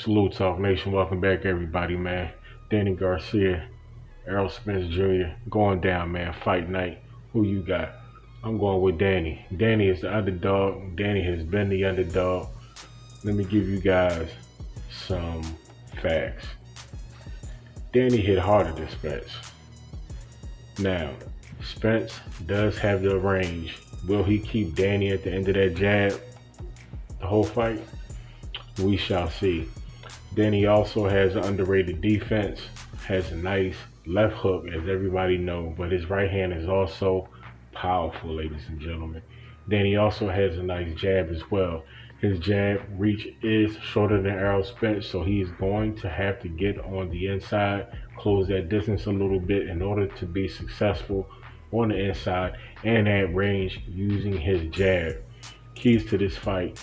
Salute Talk Nation. Welcome back, everybody, man. Danny Garcia, Errol Spence Jr. going down, man. Fight night. Who you got? I'm going with Danny. Danny is the underdog. Danny has been the underdog. Let me give you guys some facts. Danny hit harder than Spence. Now, Spence does have the range. Will he keep Danny at the end of that jab the whole fight? We shall see. Danny also has an underrated defense, has a nice left hook, as everybody know, but his right hand is also powerful, ladies and gentlemen. Danny also has a nice jab as well. His jab reach is shorter than Errol Spence, so he's going to have to get on the inside, close that distance a little bit in order to be successful on the inside and at range using his jab. Keys to this fight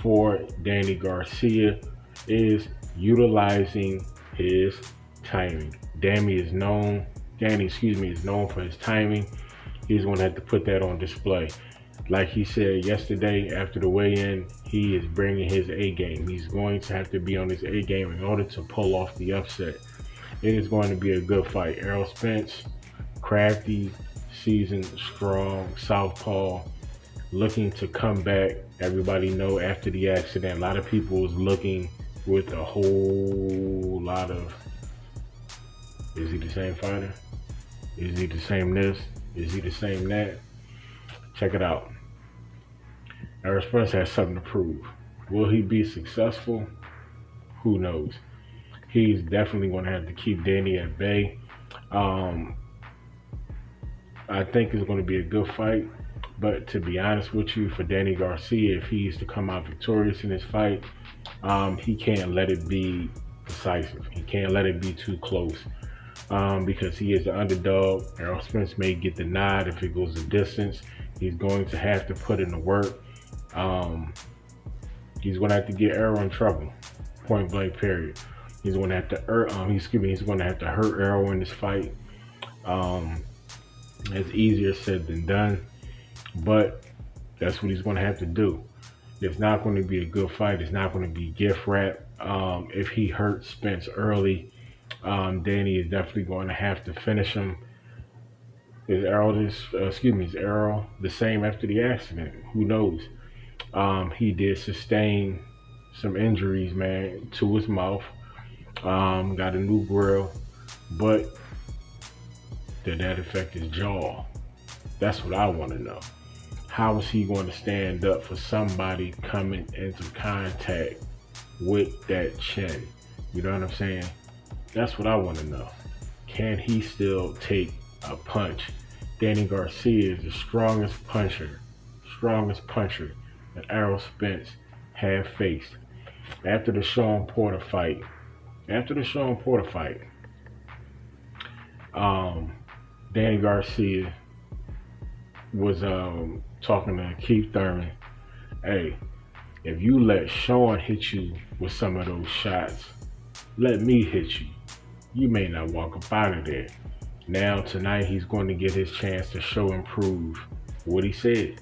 for Danny Garcia is utilizing his timing. Danny is known for his timing. He's going to have to put that on display. Like he said yesterday after the weigh-in, he is bringing his A game. He's going to have to be on his A game in order to pull off the upset. It is going to be a good fight. Errol Spence, crafty, seasoned, strong, southpaw, looking to come back. Everybody know after the accident, a lot of people was looking with a whole lot of, is he the same fighter? Is he the same this? Is he the same that? Check it out. Errol Spence has something to prove. Will he be successful? Who knows? He's definitely going to have to keep Danny at bay. I think it's going to be a good fight. But to be honest with you, for Danny Garcia, if he's to come out victorious in this fight, he can't let it be decisive. He can't let it be too close because he is the underdog. Errol Spence may get the nod if it goes the distance. He's going to have to put in the work. He's going to have to get Errol in trouble, point blank, period. He's going to have to he's going to have to hurt Errol in this fight. It's easier said than done, but that's what he's going to have to do. It's not going to be a good fight. It's not going to be gift wrap. If he hurts Spence early, Danny is definitely going to have to finish him. Is Errol the same after the accident? Who knows? He did sustain some injuries, man, to his mouth. Got a new grill, but did that affect his jaw? That's what I want to know. How is he going to stand up for somebody coming into contact with that chin? You know what I'm saying? That's what I want to know. Can he still take a punch? Danny Garcia is the strongest puncher that Errol Spence have faced. After the Sean Porter fight, Danny Garcia was talking to Keith Thurman. Hey, if you let Sean hit you with some of those shots, let me hit you. You may not walk up out of there. Now tonight he's going to get his chance to show and prove what he said.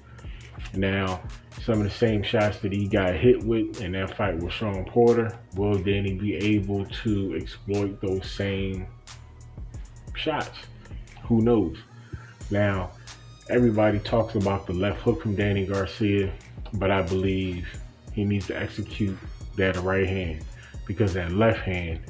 Now, some of the same shots that he got hit with in that fight with Sean Porter, will Danny be able to exploit those same shots? Who knows? Now, everybody talks about the left hook from Danny Garcia, but I believe he needs to execute that right hand, because that left hand,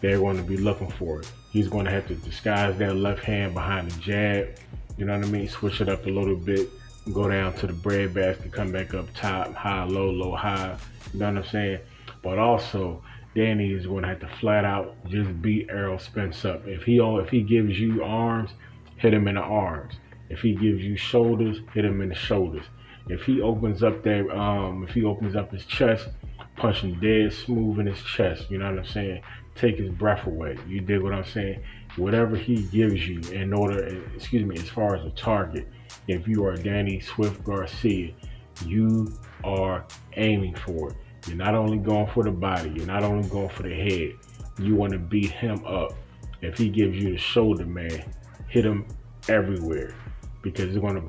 they're going to be looking for it. He's going to have to disguise that left hand behind the jab. You know what I mean? Switch it up a little bit, go down to the breadbasket, come back up top, high, low, low, high. You know what I'm saying? But also, Danny is going to have to flat out just beat Errol Spence up. If he gives you arms, hit him in the arms. If he gives you shoulders, hit him in the shoulders. If he opens up his chest, punch him dead smooth in his chest. You know what I'm saying? Take his breath away. You dig what I'm saying? Whatever he gives you as far as a target, if you are Danny Swift Garcia, you are aiming for it. You're not only going for the body, you're not only going for the head. You want to beat him up. If he gives you the shoulder, man, hit him everywhere. Because it's going to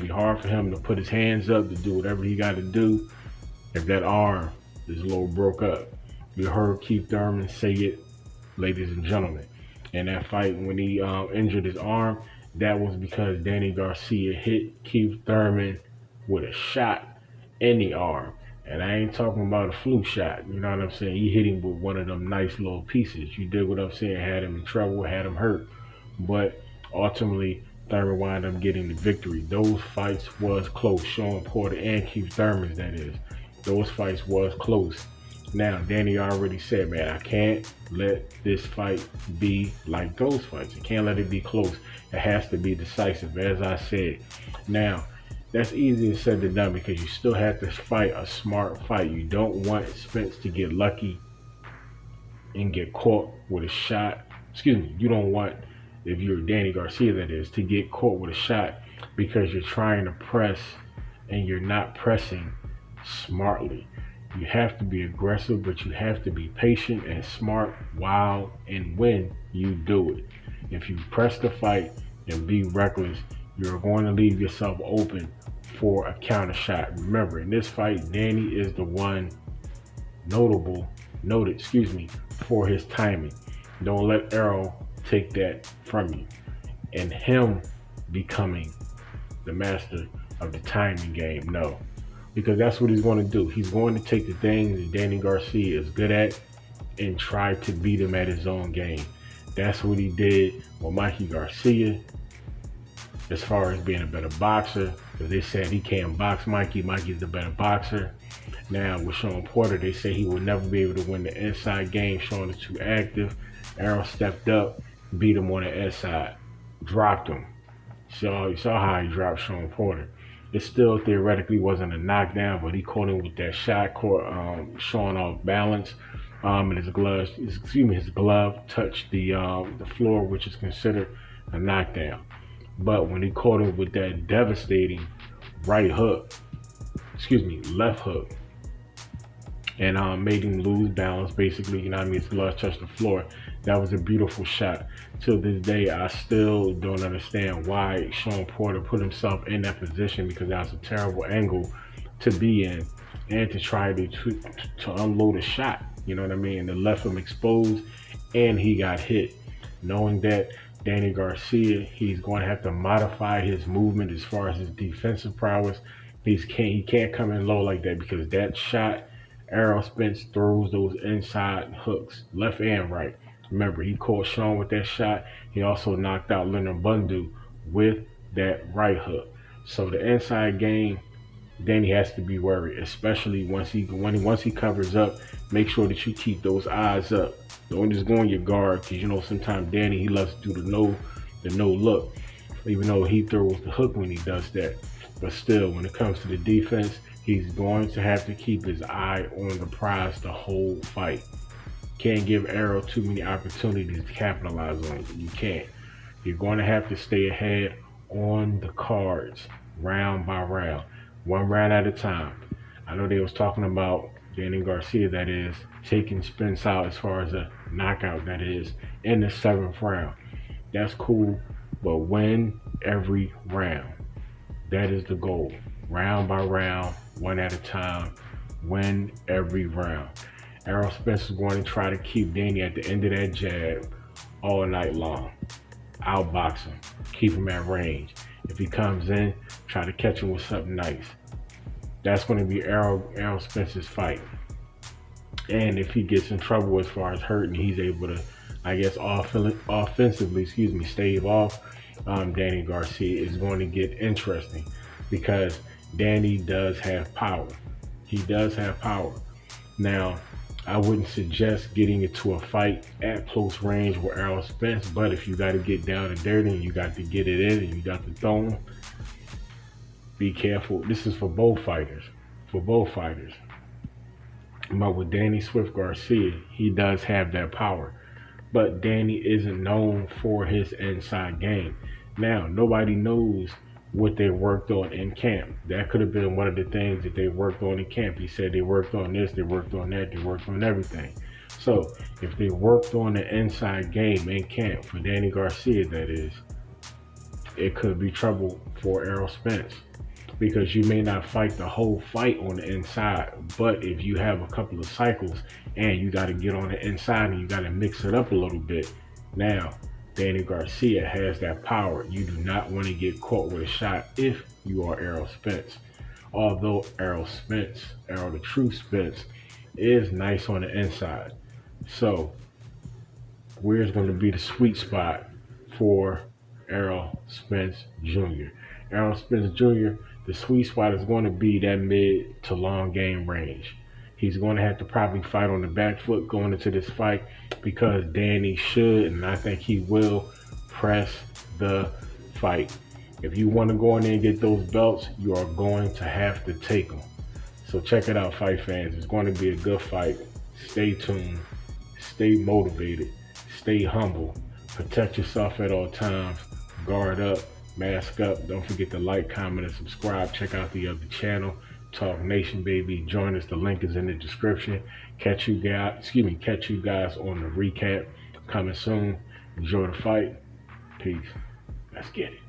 be hard for him to put his hands up to do whatever he got to do if that arm is a little broke up. You heard Keith Thurman say it, ladies and gentlemen. In that fight, when he injured his arm, that was because Danny Garcia hit Keith Thurman with a shot in the arm. And I ain't talking about a fluke shot. You know what I'm saying? He hit him with one of them nice little pieces. You dig what I'm saying? Had him in trouble, had him hurt. But ultimately, Thurman wound up getting the victory. Those fights was close. Sean Porter and Keith Thurman, that is. Those fights was close. Now, Danny already said, man, I can't let this fight be like those fights. I can't let it be close. It has to be decisive, as I said. Now, that's easier said than done because you still have to fight a smart fight. You don't want Spence to get lucky and get caught with a shot. Excuse me, you don't want, if you're Danny Garcia, that is, to get caught with a shot because you're trying to press and you're not pressing smartly. You have to be aggressive, but you have to be patient and smart while and when you do it. If you press the fight and be reckless, you're going to leave yourself open for a counter shot. Remember, in this fight, Danny is the one noted, for his timing. Don't let Errol take that from you. And him becoming the master of the timing game, no. Because that's what he's going to do. He's going to take the things that Danny Garcia is good at and try to beat him at his own game. That's what he did with Mikey Garcia as far as being a better boxer. Because they said he can't box Mikey. Mikey's the better boxer. Now with Sean Porter, they say he will never be able to win the inside game. Sean is too active. Errol stepped up, beat him on the inside, dropped him. So you saw how he dropped Sean Porter. It still theoretically wasn't a knockdown, but he caught him with that shot, caught Sean off balance, and his glove touched the floor, which is considered a knockdown. But when he caught him with that devastating left hook, and made him lose balance, basically, you know what I mean, his glove touched the floor. That was a beautiful shot. Till this day, I still don't understand why Sean Porter put himself in that position, because that was a terrible angle to be in and to try to unload a shot. You know what I mean? And it left him exposed and he got hit. Knowing that Danny Garcia, he's going to have to modify his movement as far as his defensive prowess. He can't come in low like that, because that shot, Errol Spence throws those inside hooks, left and right. Remember, he caught Sean with that shot. He also knocked out Leonard Bundu with that right hook. So the inside game, Danny has to be worried, especially once he covers up. Make sure that you keep those eyes up. Don't just go on your guard, because you know sometimes Danny, he loves to do the no look, even though he throws the hook when he does that. But still, when it comes to the defense, he's going to have to keep his eye on the prize the whole fight. Can't give Errol too many opportunities to capitalize on it. You can't. You're going to have to stay ahead on the cards, round by round, one round at a time. I know they was talking about Danny Garcia, that is, taking Spence out as far as a knockout, that is, in the 7th round. That's cool, but win every round. That is the goal. Round by round, one at a time, win every round. Errol Spence is going to try to keep Danny at the end of that jab all night long. Outbox him, keep him at range. If he comes in, try to catch him with something nice. That's going to be Errol Spence's fight. And if he gets in trouble as far as hurting, he's able to, I guess, offensively, stave off Danny Garcia, is going to get interesting, because Danny does have power. He does have power. Now, I wouldn't suggest getting into a fight at close range with Errol Spence, but if you got to get down and dirty and you got to get it in and you got to throw him, be careful. This is for both fighters. But with Danny Swift Garcia, he does have that power. But Danny isn't known for his inside game. Now, nobody knows what they worked on in camp. That could have been one of the things that they worked on in camp. He said they worked on this, they worked on that, they worked on everything. So if they worked on the inside game in camp, for Danny Garcia, that is, it could be trouble for Errol Spence. because you may not fight the whole fight on the inside. But if you have a couple of cycles and you got to get on the inside and you got to mix it up a little bit, now Danny Garcia has that power. You do not want to get caught with a shot if you are Errol Spence. Although Errol the true Spence, is nice on the inside. So where's going to be the sweet spot for Errol Spence Jr.? Errol Spence Jr., the sweet spot is going to be that mid to long game range. He's going to have to probably fight on the back foot going into this fight because Danny should, and I think he will, press the fight. If you want to go in there and get those belts, you are going to have to take them. So check it out, fight fans. It's going to be a good fight. Stay tuned. Stay motivated. Stay humble. Protect yourself at all times. Guard up. Mask up. Don't forget to like, comment, and subscribe. Check out the other channel, Talk Nation, baby. Join us. The link is in the description. Catch you guys on the recap coming soon. Enjoy the fight. Peace. Let's get it.